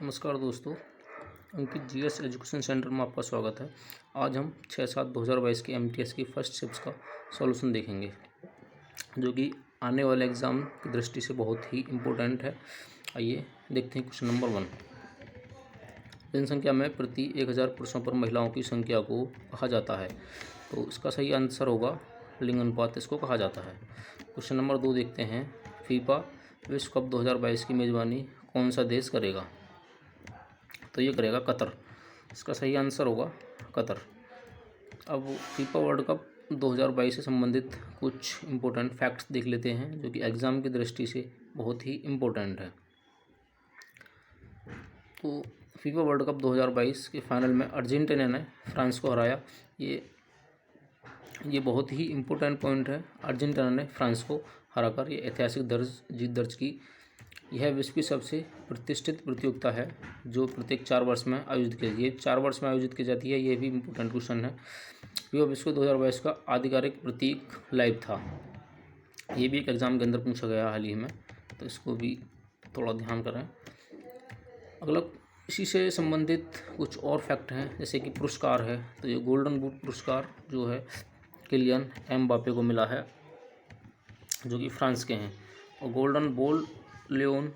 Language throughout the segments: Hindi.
नमस्कार दोस्तों, अंकित जीएस एजुकेशन सेंटर में आपका स्वागत है। आज हम 6/7/2022 के एमटीएस की फर्स्ट शिफ्ट का सॉल्यूशन देखेंगे, जो कि आने वाले एग्ज़ाम की दृष्टि से बहुत ही इम्पोर्टेंट है। आइए देखते हैं क्वेश्चन नंबर 1। जनसंख्या में प्रति 1000 पुरुषों पर महिलाओं की संख्या को कहा जाता है, तो इसका सही आंसर होगा लिंग अनुपात, इसको कहा जाता है। क्वेश्चन नंबर 2 देखते हैं। फीफा विश्व कप 2022 की मेज़बानी कौन सा देश करेगा? तो ये करेगा कतर। इसका सही आंसर होगा कतर। अब फीफा वर्ल्ड कप 2022 से संबंधित कुछ इम्पोर्टेंट फैक्ट्स देख लेते हैं, जो कि एग्ज़ाम की दृष्टि से बहुत ही इम्पोर्टेंट है। तो फीफा वर्ल्ड कप 2022 के फाइनल में अर्जेंटीना ने फ्रांस को हराया। ये बहुत ही इम्पोर्टेंट पॉइंट है। अर्जेंटीना ने फ्रांस को हराकर ये ऐतिहासिक जीत दर्ज की। यह विश्व की सबसे प्रतिष्ठित प्रतियोगिता है, जो प्रत्येक 4 वर्ष में आयोजित की जाती है। 4 वर्ष में आयोजित की जाती है, ये भी इम्पोर्टेंट क्वेश्चन है। फीफा विश्व 2022 का आधिकारिक प्रतीक लाइव था। ये भी एक एग्ज़ाम के अंदर पूछा गया हाल ही में, तो इसको भी थोड़ा ध्यान करें। अगला इसी से संबंधित कुछ और फैक्ट हैं, जैसे कि पुरस्कार है, तो ये गोल्डन बूट पुरस्कार जो है किलियन एम्बापे को मिला है, जो कि फ्रांस के हैं। और गोल्डन बॉल लियोनेल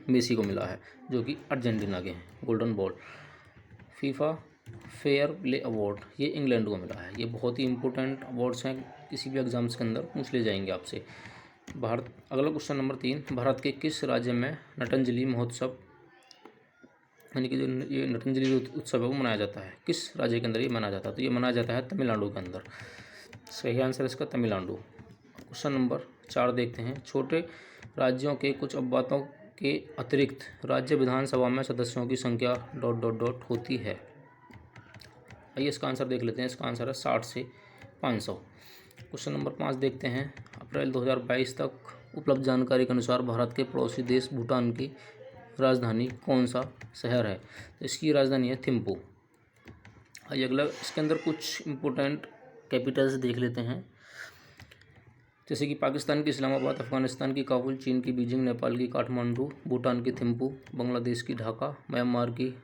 मेसी को मिला है, जो कि अर्जेंटीना के हैं। Golden ball. FIFA fair play award ये इंग्लैंड को मिला है। ये बहुत ही इंपॉर्टेंट अवार्ड्स हैं, किसी भी एग्जाम्स के अंदर पूछ ले जाएंगे आपसे। अगला क्वेश्चन नंबर 3, भारत के किस राज्य में नटंजलि महोत्सव, यानी कि जो ये नटंजलि उत्सव है वो मनाया जाता है? किस राज्य के अंदर ये मनाया जाता है? तो ये मनाया जाता है तमिलनाडु के अंदर। सही आंसर इसका तमिलनाडु। क्वेश्चन नंबर 4 देखते हैं। छोटे राज्यों के कुछ अपवादों के अतिरिक्त राज्य विधानसभा में सदस्यों की संख्या ... होती है। आइए इसका आंसर देख लेते हैं। इसका आंसर है 60 से 500। क्वेश्चन नंबर 5 देखते हैं। अप्रैल 2022 तक उपलब्ध जानकारी के अनुसार भारत के पड़ोसी देश भूटान की राजधानी कौन सा शहर है? तो इसकी राजधानी है थिम्पू। आइए अगला, इसके अंदर कुछ इम्पोर्टेंट कैपिटल्स देख लेते हैं, जैसे कि पाकिस्तान की इस्लामाबाद, अफगानिस्तान की काबुल, चीन की बीजिंग, नेपाल की काठमांडू, भूटान की थिम्पू, बांग्लादेश की ढाका, म्यांमार की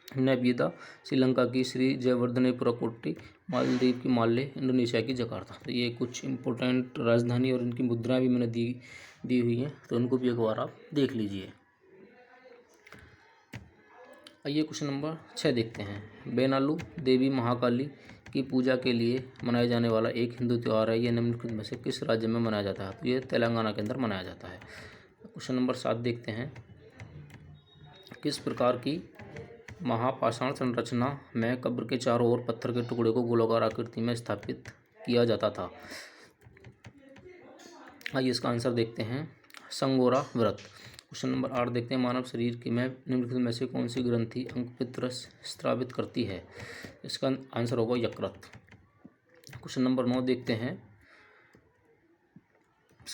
नयपीदा, श्रीलंका की श्री जयवर्धनेपुरा, मालदीव की माले, इंडोनेशिया की जकार्ता। तो ये कुछ इम्पोर्टेंट राजधानी और इनकी मुद्राएं भी मैंने दी हुई हैं, तो उनको भी एक बार आप देख लीजिए। आइए क्वेश्चन नंबर 6 देखते हैं। बेनालू देवी महाकाली की पूजा के लिए मनाया जाने वाला एक हिंदू त्यौहार है, यह निम्नलिखित में से किस राज्य में मनाया जाता है? तो ये तेलंगाना के अंदर मनाया जाता है। क्वेश्चन नंबर 7 देखते हैं। किस प्रकार की महापाषाण संरचना में कब्र के चारों ओर पत्थर के टुकड़े को गोलाकार आकृति में स्थापित किया जाता था? आइए इसका आंसर देखते हैं। संगोरा व्रत। क्वेश्चन नंबर 8 देखते हैं। मानव शरीर की में निम्नलिखित में से कौन सी ग्रंथि अंगपित्र स्रावित करती है? इसका आंसर होगा यकृत। क्वेश्चन नंबर 9 देखते हैं।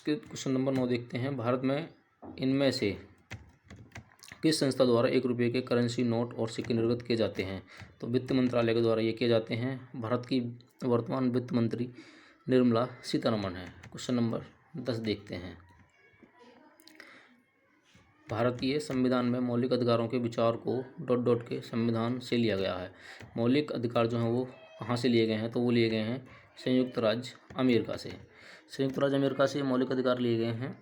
क्वेश्चन नंबर 9 देखते हैं। भारत में इनमें से किस संस्था द्वारा 1 रुपये के करेंसी नोट और सिक्के निर्गत किए जाते हैं? तो वित्त मंत्रालय के द्वारा ये किए जाते हैं। भारत की वर्तमान वित्त मंत्री निर्मला सीतारमण है। क्वेश्चन नंबर 10 देखते हैं। भारतीय संविधान में मौलिक अधिकारों के विचार को ... के संविधान से लिया गया है। मौलिक अधिकार जो हैं वो कहाँ से लिए गए हैं? तो वो लिए गए हैं संयुक्त राज्य अमेरिका से। संयुक्त राज्य अमेरिका से मौलिक अधिकार लिए गए हैं।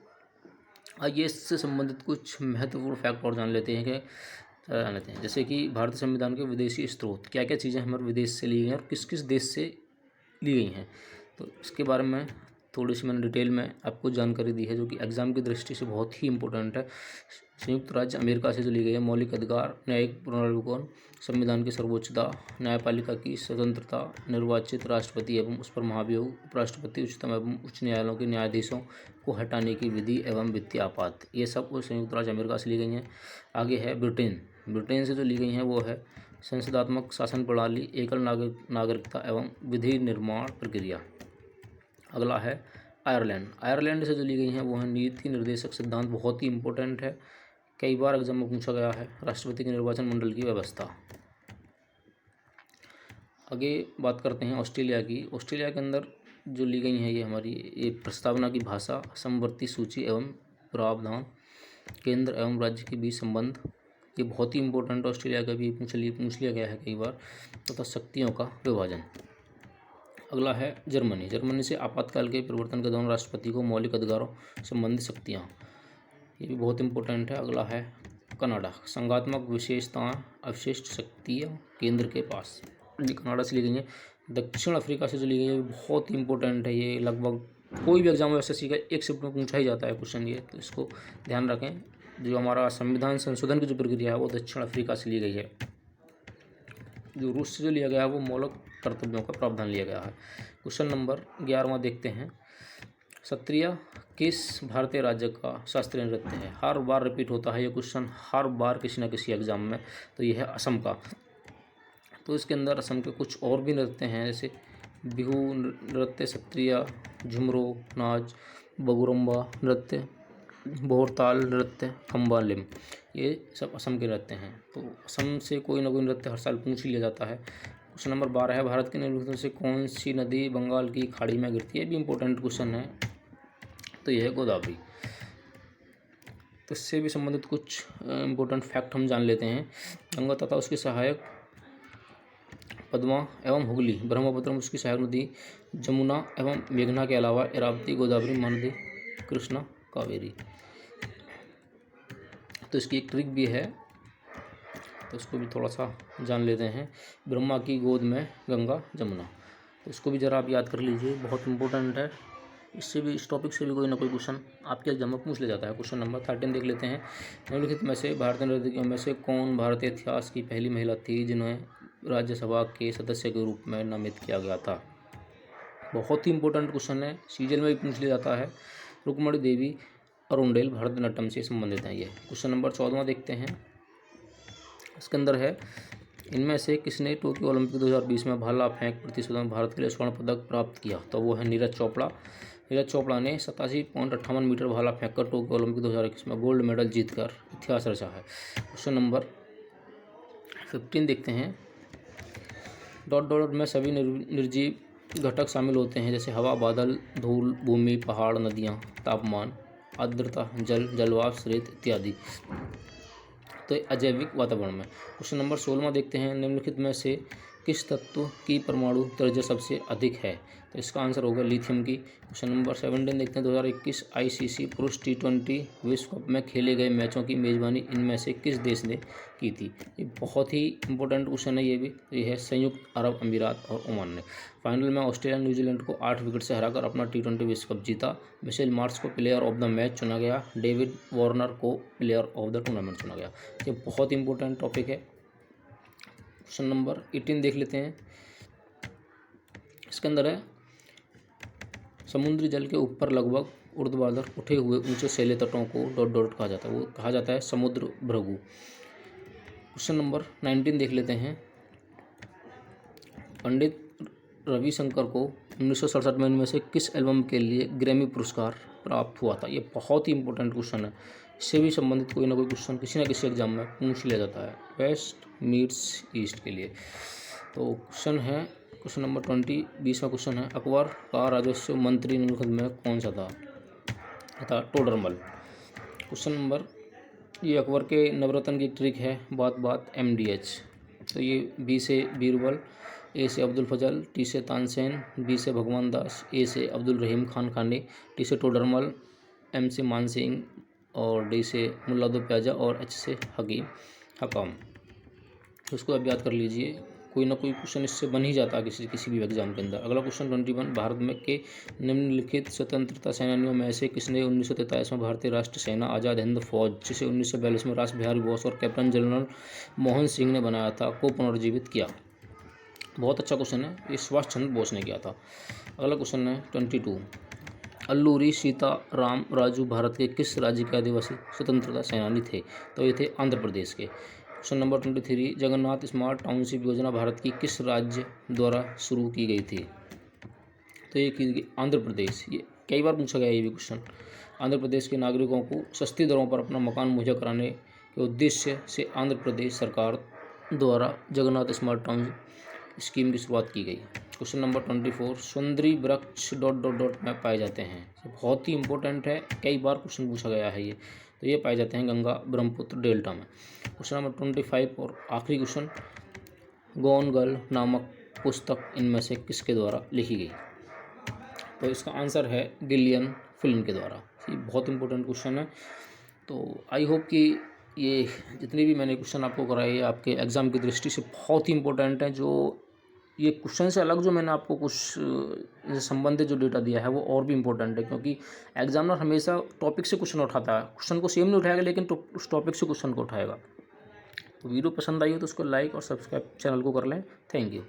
आइए इससे संबंधित कुछ महत्वपूर्ण फैक्ट और जान लेते हैं, जैसे कि भारतीय संविधान के विदेशी स्रोत, क्या क्या चीज़ें हमारे विदेश से ली गई हैं और किस किस देश से ली गई हैं, तो इसके बारे में थोड़ी सी मैंने डिटेल में आपको जानकारी दी है, जो कि एग्ज़ाम की दृष्टि से बहुत ही इंपॉर्टेंट है। संयुक्त राज्य अमेरिका से जो ली गई है मौलिक अधिकार, न्यायिक पुनरावलोकन, संविधान की सर्वोच्चता, न्यायपालिका की स्वतंत्रता, निर्वाचित राष्ट्रपति एवं उस पर महाभियोग, उपराष्ट्रपति, उच्चतम एवं उच्च न्यायालयों के न्यायाधीशों को हटाने की विधि एवं वित्तीय आपात, ये सब संयुक्त राज्य अमेरिका से ली गई हैं। आगे है ब्रिटेन से जो ली गई हैं वो है संसदात्मक शासन प्रणाली, एकल नागरिकता एवं विधि निर्माण प्रक्रिया। अगला है आयरलैंड से जो ली गई हैं वो है नीति निर्देशक सिद्धांत, बहुत ही इंपॉर्टेंट है, कई बार एग्जाम में पूछा गया है। राष्ट्रपति के निर्वाचन मंडल की व्यवस्था। आगे बात करते हैं ऑस्ट्रेलिया की। ऑस्ट्रेलिया के अंदर जो ली गई हैं ये हमारी प्रस्तावना की भाषा, समवर्ती सूची एवं प्रावधान, केंद्र एवं राज्य के बीच संबंध, ये बहुत ही इंपॉर्टेंट, ऑस्ट्रेलिया का भी पूछ लिया गया है कई बार। तथा शक्तियों का विभाजन। अगला है जर्मनी। जर्मनी से आपातकाल के परिवर्तन के दौरान राष्ट्रपति को मौलिक अधिकारों संबंधित शक्तियाँ, ये भी बहुत इंपॉर्टेंट है। अगला है कनाडा। संघात्मक विशेषताएं अवशिष्ट शक्तियाँ केंद्र के पास, ये कनाडा से ली गई है। दक्षिण अफ्रीका से जो ली गई है बहुत ही इंपॉर्टेंट है, ये लगभग कोई भी एग्जाम एसएससी का एक शिफ्ट में पूछा ही जाता है क्वेश्चन ये, तो इसको ध्यान रखें। जो हमारा संविधान संशोधन की जो प्रक्रिया है वो दक्षिण अफ्रीका से ली गई है। जो रूस से जो लिया गया है वो मौलिक कर्तव्यों का प्रावधान लिया गया है। क्वेश्चन नंबर 11वां देखते हैं। सत्रिया किस भारतीय राज्य का शास्त्रीय नृत्य है? हर बार रिपीट होता है ये क्वेश्चन, हर बार किसी न किसी एग्जाम में। तो ये है असम का। तो इसके अंदर असम के कुछ और भी नृत्य हैं, जैसे बिहू नृत्य, सत्रिया, झुमरो नाच, बगुरुम्बा नृत्य, भोरताल नृत्य, खम्बालिम, ये सब असम के नृत्य हैं। तो असम से कोई ना कोई नृत्य हर साल पूछ लिया जाता है। क्वेश्चन नंबर 12 है। भारत के निम्नलिखित से कौन सी नदी बंगाल की खाड़ी में गिरती है? ये भी इंपॉर्टेंट क्वेश्चन है। तो यह है गोदावरी। तो इससे भी संबंधित कुछ इंपॉर्टेंट फैक्ट हम जान लेते हैं। गंगा तथा उसकी सहायक पद्मा एवं हुगली, ब्रह्मपुत्र उसकी सहायक नदी जमुना एवं मेघना के अलावा इरावती, गोदावरी, महानदी, कृष्णा, कावेरी। तो इसकी एक ट्रिक भी है, तो इसको भी थोड़ा सा जान लेते हैं। ब्रह्मा की गोद में गंगा जमुना, तो इसको भी ज़रा आप याद कर लीजिए, बहुत इंपॉर्टेंट है। इससे भी, इस टॉपिक से भी कोई ना कोई क्वेश्चन आपके एग्जाम में पूछ लिया जाता है। क्वेश्चन नंबर 13 देख लेते हैं। निम्नलिखित में से भारतीय नर्तकियों में से कौन भारतीय इतिहास की पहली महिला थी जिन्हें राज्यसभा के सदस्य के रूप में नामित किया गया था? बहुत ही इंपॉर्टेंट क्वेश्चन है, सीजन में भी पूछ लिया जाता है। रुक्मणी देवी अरुंडेल भरतनाट्यम से संबंधित हैं ये। क्वेश्चन नंबर 14वां देखते हैं। इसके अंदर है, इनमें से किसने टोक्यो ओलंपिक 2020 में भाला फेंक प्रतिस्पर्धा में भारत के लिए स्वर्ण पदक प्राप्त किया? तो वो है नीरज चोपड़ा। नीरज चोपड़ा ने 87.58 मीटर भाला फेंककर टोक्यो ओलंपिक 2021 में गोल्ड मेडल जीतकर इतिहास रचा है। क्वेश्चन नंबर 15 देखते हैं। डॉट डॉट में सभी निर्जीव घटक शामिल होते हैं, जैसे हवा, बादल, धूल, भूमि, पहाड़, नदियाँ, तापमान, आर्द्रता, जल, जलवाष्प, रेत इत्यादि। तो अजैविक वातावरण में। क्वेश्चन नंबर 16वां देखते हैं। निम्नलिखित में से किस तत्व की परमाणु त्रिज्या सबसे अधिक है? तो इसका आंसर होगा लिथियम की। क्वेश्चन नंबर 17 देखते हैं। 2021 आईसीसी पुरुष T20 विश्व कप में खेले गए मैचों की मेज़बानी इनमें से किस देश ने की थी? ये बहुत ही इंपॉर्टेंट क्वेश्चन है ये भी। तो ये है संयुक्त अरब अमीरात और ओमान ने। फाइनल में ऑस्ट्रेलिया ने न्यूजीलैंड को 8 विकेट से हराकर अपना T20 विश्व कप जीता। मिशेल मार्श को प्लेयर ऑफ द मैच चुना गया। डेविड वार्नर को प्लेयर ऑफ द टूर्नामेंट चुना गया। ये बहुत इंपॉर्टेंट टॉपिक है। क्वेश्चन नंबर 18 देख लेते हैं। इसके अंदर है, समुद्री जल के ऊपर लगभग ऊर्ध्वाधर उठे हुए ऊंचे सैले तटों को डॉट डॉट कहा जाता है, वो कहा जाता है समुद्र भृगु। क्वेश्चन नंबर 19 देख लेते हैं। पंडित रविशंकर को 1967 में इनमें से किस एल्बम के लिए ग्रैमी पुरस्कार प्राप्त हुआ था? ये बहुत ही इंपॉर्टेंट क्वेश्चन है, इससे भी संबंधित कोई ना कोई क्वेश्चन किसी न किसी एग्जाम में पूछ लिया जाता है, वेस्ट मीट्स ईस्ट के लिए। तो क्वेश्चन है, क्वेश्चन नंबर 20वां क्वेश्चन है, अकबर का राजस्व मंत्री निम्नलिखित में कौन सा था? टोडरमल। क्वेश्चन नंबर, ये अकबर के नवरत्न की ट्रिक है, बात बात MDH। तो ये बी से बीरबल, ए से अब्दुल फजल, टी से तानसेन, बी से भगवान दास, ए से अब्दुल रहीम खान खानी, टी से टोडरमल, एम से मान सिंह और डी से मुल्ला दो प्याजा और एच से हकीम हकाम। उसको अब याद कर लीजिए, कोई ना कोई क्वेश्चन इससे बन ही जाता है किसी भी एग्जाम के अंदर। अगला क्वेश्चन 21, भारत में के निम्नलिखित स्वतंत्रता सेनानियों में से किसने 1943 में भारतीय राष्ट्र सेना आज़ाद हिंद फौज, जिसे 1942 में रास बिहारी बोस और कैप्टन जनरल मोहन सिंह ने बनाया था, को पुनर्जीवित किया? बहुत अच्छा क्वेश्चन है, ये सुभाष चंद्र बोस ने किया था। अगला क्वेश्चन है 22, अल्लूरी सीताराम राजू भारत के किस राज्य के आदिवासी स्वतंत्रता सेनानी थे? तो ये थे आंध्र प्रदेश के। Question number 23, Jagannath smart township योजना भारत की किस राज्य द्वारा शुरू की गई थी? तो ये की गई आंध्र प्रदेश। ये कई बार पूछा गया ये भी क्वेश्चन। आंध्र प्रदेश के नागरिकों को सस्ती दरों पर अपना मकान मुहैया कराने के उद्देश्य से आंध्र प्रदेश सरकार द्वारा जगन्नाथ स्मार्ट टाउनशिप स्कीम की शुरुआत की गई। क्वेश्चन नंबर 24, सुंदरी वृक्ष ... में पाए जाते हैं। ये बहुत ही इंपॉर्टेंट है, कई बार क्वेश्चन पूछा गया है ये। तो ये पाए जाते हैं गंगा ब्रह्मपुत्र डेल्टा में। क्वेश्चन नंबर 25 और आखिरी क्वेश्चन, गॉन गर्ल नामक पुस्तक इनमें से किसके द्वारा लिखी गई? तो इसका आंसर है गिलियन फिल्म के द्वारा। ये बहुत इंपॉर्टेंट क्वेश्चन है। तो आई होप कि ये जितने भी मैंने क्वेश्चन आपको कराए ये आपके एग्ज़ाम की दृष्टि से बहुत ही इंपॉर्टेंट हैं। जो ये क्वेश्चन से अलग जो मैंने आपको कुछ इनसे संबंधित जो डेटा दिया है वो और भी इंपॉर्टेंट है, क्योंकि एग्जामिनर हमेशा टॉपिक से क्वेश्चन उठाता है। क्वेश्चन को सेम नहीं उठाएगा लेकिन उस टॉपिक से क्वेश्चन को उठाएगा। तो वीडियो पसंद आई हो तो उसको लाइक और सब्सक्राइब चैनल को कर लें। Thank you.